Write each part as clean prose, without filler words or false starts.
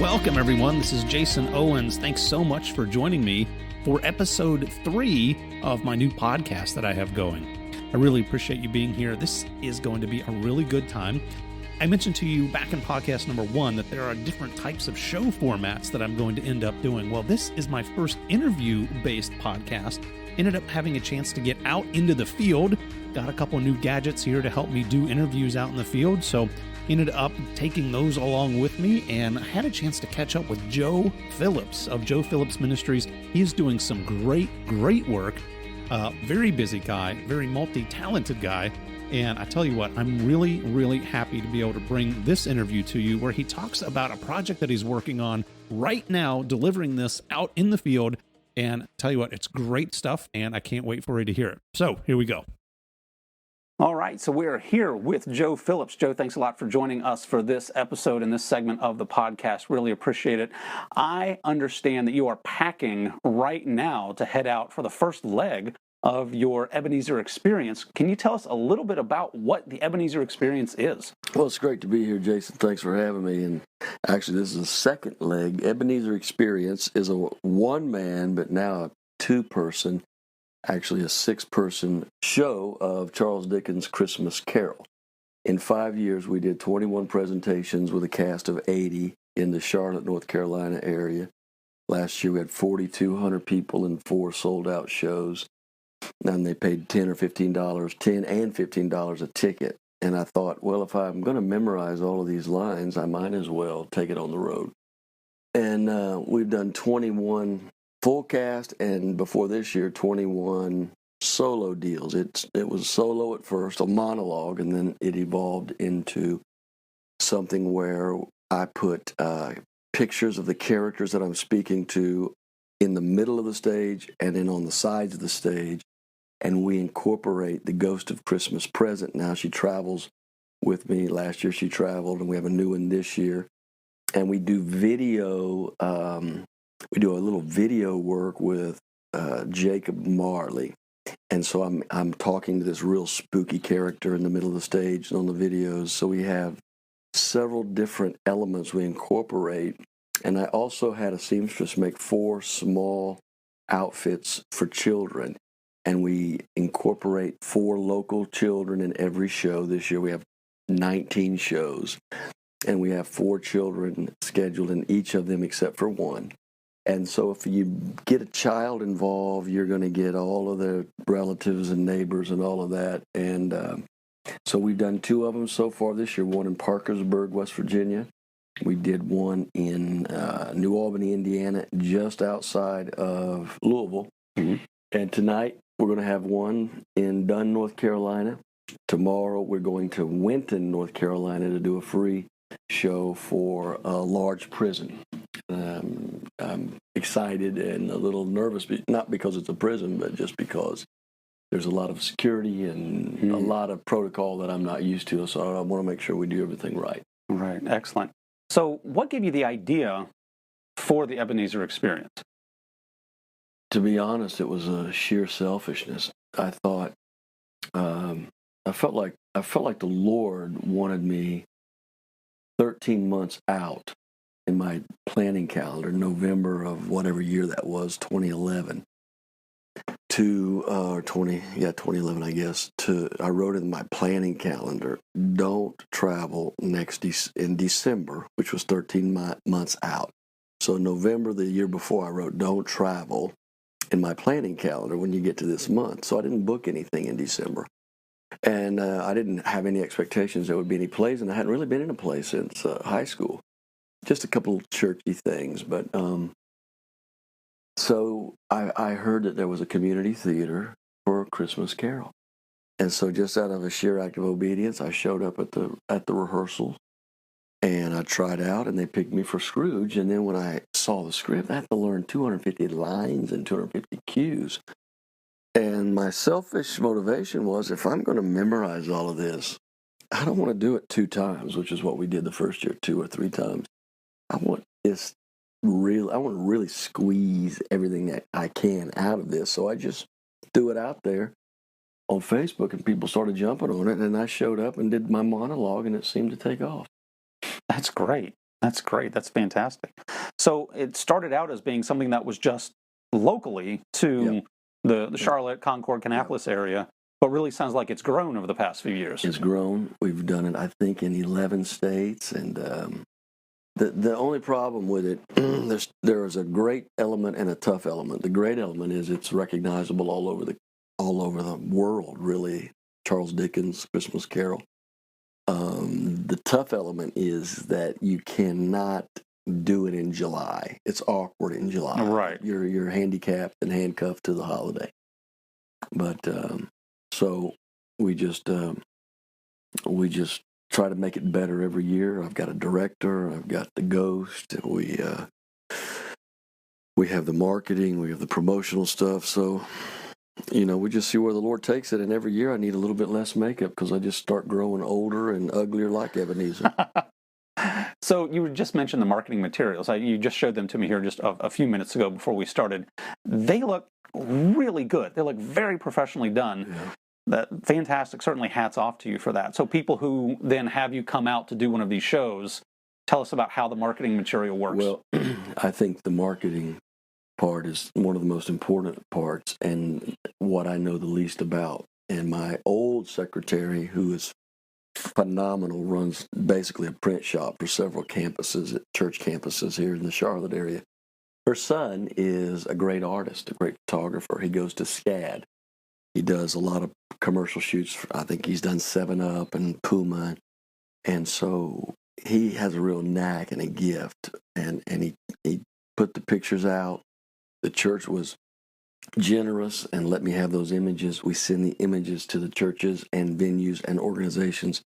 Welcome, everyone. This is Jason Owens. Thanks so much for joining me for episode 3 of my new podcast that I have going. I really appreciate you being here. This is going to be a really good time. I mentioned to you back in podcast number 1 that there are different types of show formats that I'm going to end up doing. Well, this is my first interview-based podcast. Ended up having a chance to get out into the field. Got a couple new gadgets here to help me do interviews out in the field. So ended up taking those along with me, and I had a chance to catch up with Joe Phillips of Joe Phillips Ministries. He's doing some great work. Very busy guy, very multi-talented guy. And I tell you what, I'm really happy to be able to bring this interview to you where he talks about a project that he's working on right now, delivering this out in the field. And I tell you what, it's great stuff, and I can't wait for you to hear it. So here we go. All right, so we are here with Joe Phillips. Joe, thanks a lot for joining us for this episode and this segment of the podcast. Really appreciate it. I understand that you are packing right now to head out for the first leg of your Ebenezer experience. Can you tell us a little bit about what the Ebenezer experience is? Well, it's great to be here, Jason. Thanks for having me. And actually, this is the second leg. Ebenezer experience is a one-man, but now a two-person, actually a 6-person show of Charles Dickens' Christmas Carol. In 5 years, we did 21 presentations with a cast of 80 in the Charlotte, North Carolina area. Last year, we had 4,200 people in 4 sold-out shows. And they paid $10 or $15, $10 and $15 a ticket. And I thought, well, if I'm going to memorize all of these lines, I might as well take it on the road. And we've done 21 full cast, and before this year, 21 solo deals. It was solo at first, a monologue, and then it evolved into something where I put pictures of the characters that I'm speaking to in the middle of the stage and then on the sides of the stage. And we incorporate the Ghost of Christmas Present. Now she travels with me. Last year she traveled, and we have a new one this year. And we do video. We do a little video work with Jacob Marley. And so I'm talking to this real spooky character in the middle of the stage and on the videos. So we have several different elements we incorporate. And I also had a seamstress make 4 small outfits for children. And we incorporate 4 local children in every show. This year we have 19 shows. And we have 4 children scheduled in each of them except for 1. And so if you get a child involved, you're going to get all of their relatives and neighbors and all of that. And so we've done 2 of them so far this year, one in Parkersburg, West Virginia. We did one in New Albany, Indiana, just outside of Louisville. Mm-hmm. And tonight, we're going to have one in Dunn, North Carolina. Tomorrow, we're going to Winton, North Carolina, to do a free show for a large prison. I'm excited and a little nervous, not because it's a prison, but just because there's a lot of security and a lot of protocol that I'm not used to. So I want to make sure we do everything right. Right. Excellent. So what gave you the idea for the Ebenezer experience? To be honest, it was a sheer selfishness. I thought, I felt like the Lord wanted me 13 months out in my planning calendar, November of whatever year that was, 2011, 2011, I guess. I wrote in my planning calendar, don't travel in December, which was 13 months out. So November, the year before, I wrote, don't travel in my planning calendar when you get to this month. So I didn't book anything in December. And I didn't have any expectations there would be any plays, and I hadn't really been in a play since high school. Just a couple of churchy things. But so I heard that there was a community theater for a Christmas Carol. And so just out of a sheer act of obedience, I showed up at the rehearsal, and I tried out, and they picked me for Scrooge. And then when I saw the script, I had to learn 250 lines and 250 cues. And my selfish motivation was, if I'm going to memorize all of this, I don't want to do it 2 times, which is what we did the first year, 2 or 3 times. I want to really squeeze everything that I can out of this. So I just threw it out there on Facebook, and people started jumping on it, and I showed up and did my monologue, and it seemed to take off. That's great. That's great. That's fantastic. So it started out as being something that was just locally to the Charlotte, Concord, Kannapolis area, but really sounds like it's grown over the past few years. It's grown. We've done it, I think, in 11 states, and the only problem with it, there is a great element and a tough element. The great element is it's recognizable all over the world, really. Charles Dickens' Christmas Carol. The tough element is that you cannot do it in July. It's awkward in July. Right. You're handicapped and handcuffed to the holiday. But so we just try to make it better every year. I've got a director. I've got the ghost. We have the marketing. We have the promotional stuff. So, we just see where the Lord takes it. And every year I need a little bit less makeup because I just start growing older and uglier like Ebenezer. So you just mentioned the marketing materials. You just showed them to me here just a few minutes ago before we started. They look really good. They look very professionally done. Yeah. Fantastic. Certainly hats off to you for that. So people who then have you come out to do one of these shows, tell us about how the marketing material works. Well, I think the marketing part is one of the most important parts and what I know the least about. And my old secretary, who is phenomenal, runs basically a print shop for several campuses, church campuses here in the Charlotte area. Her son is a great artist, a great photographer. He goes to SCAD. He does a lot of commercial shoots. I think he's done 7-Up and Puma. And so he has a real knack and a gift. And he put the pictures out. The church was generous and let me have those images. We send the images to the churches and venues and organizations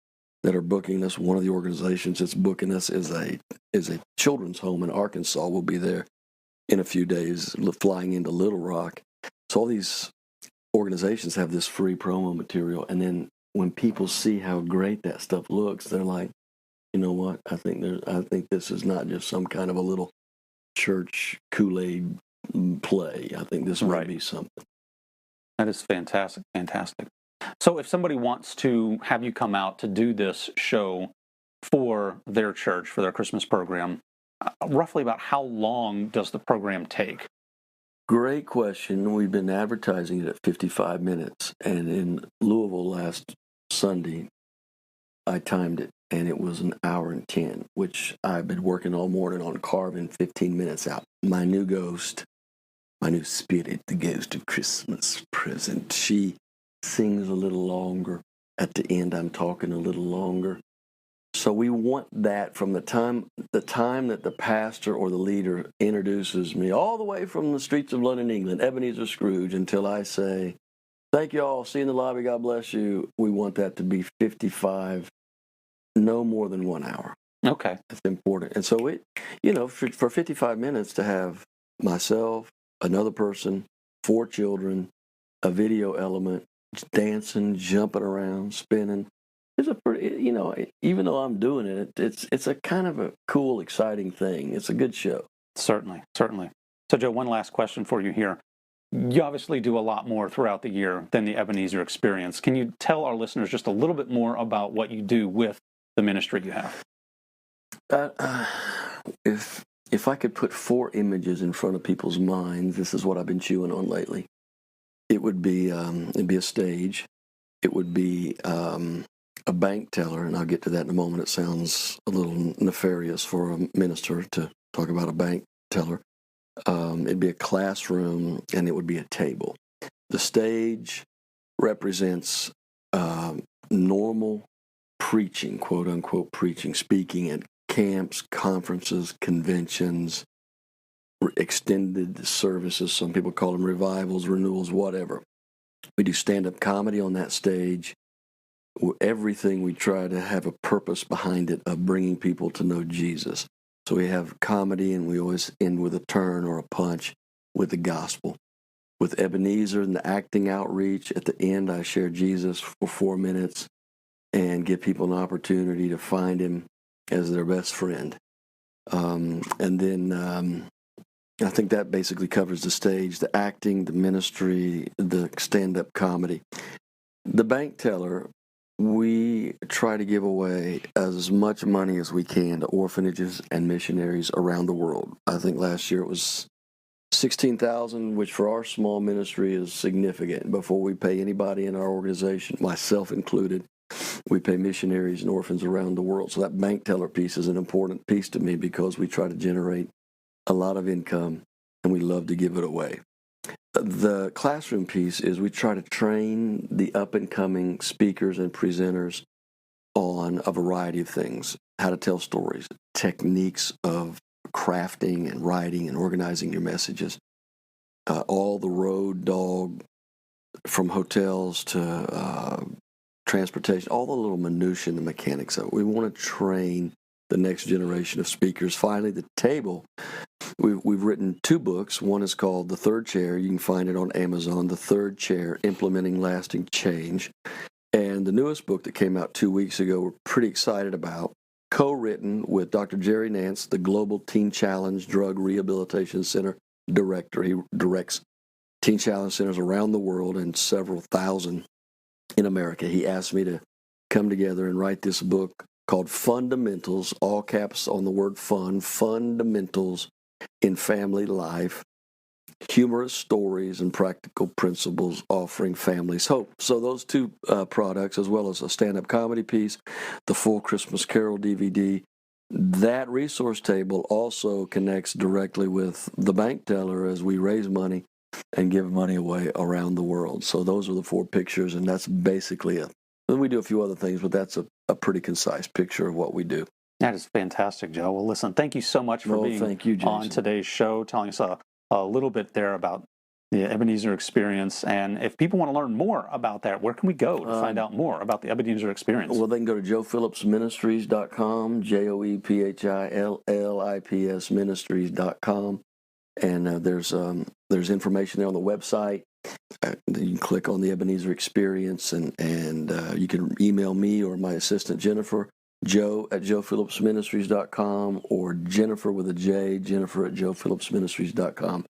that are booking us. One of the organizations that's booking us is a children's home in Arkansas. We'll be there in a few days, flying into Little Rock. So all these organizations have this free promo material, and then when people see how great that stuff looks, they're like, you know what? I think this is not just some kind of a little church Kool-Aid play. I think this might be something. That is fantastic. So if somebody wants to have you come out to do this show for their church, for their Christmas program, roughly about how long does the program take? Great question. We've been advertising it at 55 minutes. And in Louisville last Sunday, I timed it, and it was 1 hour and 10, which I've been working all morning on carving 15 minutes out. My new ghost, my new spirit, the ghost of Christmas present, she sings a little longer. At the end, I'm talking a little longer. So we want that from the time that the pastor or the leader introduces me, all the way from the streets of London, England, Ebenezer Scrooge, until I say, thank you all, see you in the lobby, God bless you. We want that to be 55, no more than 1 hour. Okay. That's important. And so for 55 minutes to have myself, another person, 4 children, a video element, dancing, jumping around, spinning. It's a pretty, even though I'm doing it, it's a kind of a cool, exciting thing. It's a good show. Certainly. So, Joe, one last question for you here. You obviously do a lot more throughout the year than the Ebenezer Experience. Can you tell our listeners just a little bit more about what you do with the ministry you have? If I could put 4 images in front of people's minds, this is what I've been chewing on lately. It would be a stage. It would be a bank teller, and I'll get to that in a moment. It sounds a little nefarious for a minister to talk about a bank teller. It'd be a classroom, and it would be a table. The stage represents normal preaching, quote-unquote preaching, speaking at camps, conferences, conventions, extended services. Some people call them revivals, renewals, whatever. We do stand-up comedy on that stage. Everything we try to have a purpose behind it of bringing people to know Jesus. So we have comedy, and we always end with a turn or a punch with the gospel. With Ebenezer and the acting outreach, at the end I share Jesus for 4 minutes and give people an opportunity to find him as their best friend. And then I think that basically covers the stage, the acting, the ministry, the stand-up comedy. The bank teller we try to give away as much money as we can to orphanages and missionaries around the world. I think last year it was $16,000, which for our small ministry is significant. Before we pay anybody in our organization, myself included, we pay missionaries and orphans around the world. So that bank teller piece is an important piece to me because we try to generate a lot of income and we love to give it away. The classroom piece is we try to train the up-and-coming speakers and presenters on a variety of things, how to tell stories, techniques of crafting and writing and organizing your messages, all the road dog from hotels to transportation, all the little minutiae and the mechanics of it. We want to train the next generation of speakers. Finally, the table. We've written 2 books. One is called The Third Chair. You can find it on Amazon, The Third Chair, Implementing Lasting Change. And the newest book that came out 2 weeks ago, we're pretty excited about, co-written with Dr. Jerry Nance, the Global Teen Challenge Drug Rehabilitation Center director. He directs Teen Challenge centers around the world and several thousand in America. He asked me to come together and write this book called Fundamentals, all caps on the word fun, Fundamentals in Family Life, humorous stories and practical principles offering families hope. So those 2 products, as well as a stand-up comedy piece, the full Christmas Carol DVD, that resource table also connects directly with the bank teller as we raise money and give money away around the world. So those are the 4 pictures, and that's basically it. And we do a few other things, but that's a pretty concise picture of what we do. That is fantastic, Joe. Well, listen, thank you so much for being on today's show, telling us a little bit there about the Ebenezer experience. And if people want to learn more about that, where can we go to find out more about the Ebenezer experience? Well, they can go to joephillipsministries.com, JoePhillips Ministries.com. And there's information there on the website. You can click on the Ebenezer experience, and you can email me or my assistant Jennifer, joe@joephillipsministries.com, or Jennifer with a J, Jennifer@joephillipsministries.com.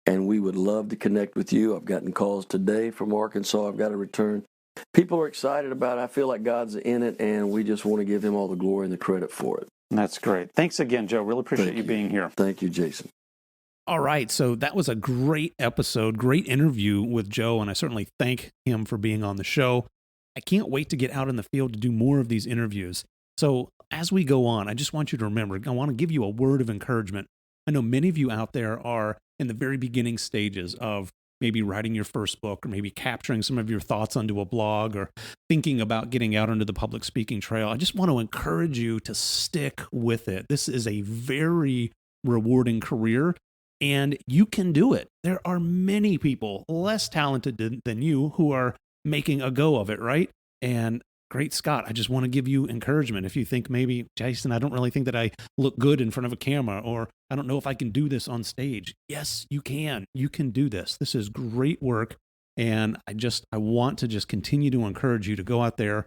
And we would love to connect with you. I've gotten calls today from Arkansas. I've got to return. People are excited about it. I feel like God's in it, and we just want to give him all the glory and the credit for it. That's great. Thanks again, Joe. Really appreciate you being here. Thank you, Jason. All right, so that was a great episode, great interview with Joe, and I certainly thank him for being on the show. I can't wait to get out in the field to do more of these interviews. So as we go on, I just want you to remember, I want to give you a word of encouragement. I know many of you out there are in the very beginning stages of maybe writing your first book, or maybe capturing some of your thoughts onto a blog, or thinking about getting out onto the public speaking trail. I just want to encourage you to stick with it. This is a very rewarding career, and you can do it. There are many people less talented than you who are making a go of it, right? And great Scott, I just want to give you encouragement. If you think maybe, Jason, I don't really think that I look good in front of a camera, or I don't know if I can do this on stage. Yes, you can. You can do this. This is great work. And I want to just continue to encourage you to go out there,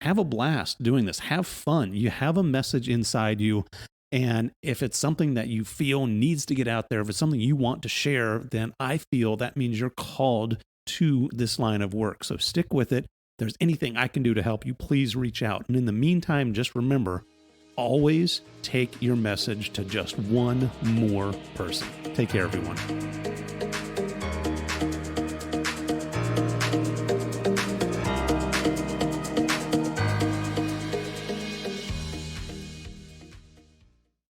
have a blast doing this, have fun. You have a message inside you. And if it's something that you feel needs to get out there, if it's something you want to share, then I feel that means you're called to this line of work. So stick with it. If there's anything I can do to help you, please reach out. And in the meantime, just remember, always take your message to just one more person. Take care, everyone.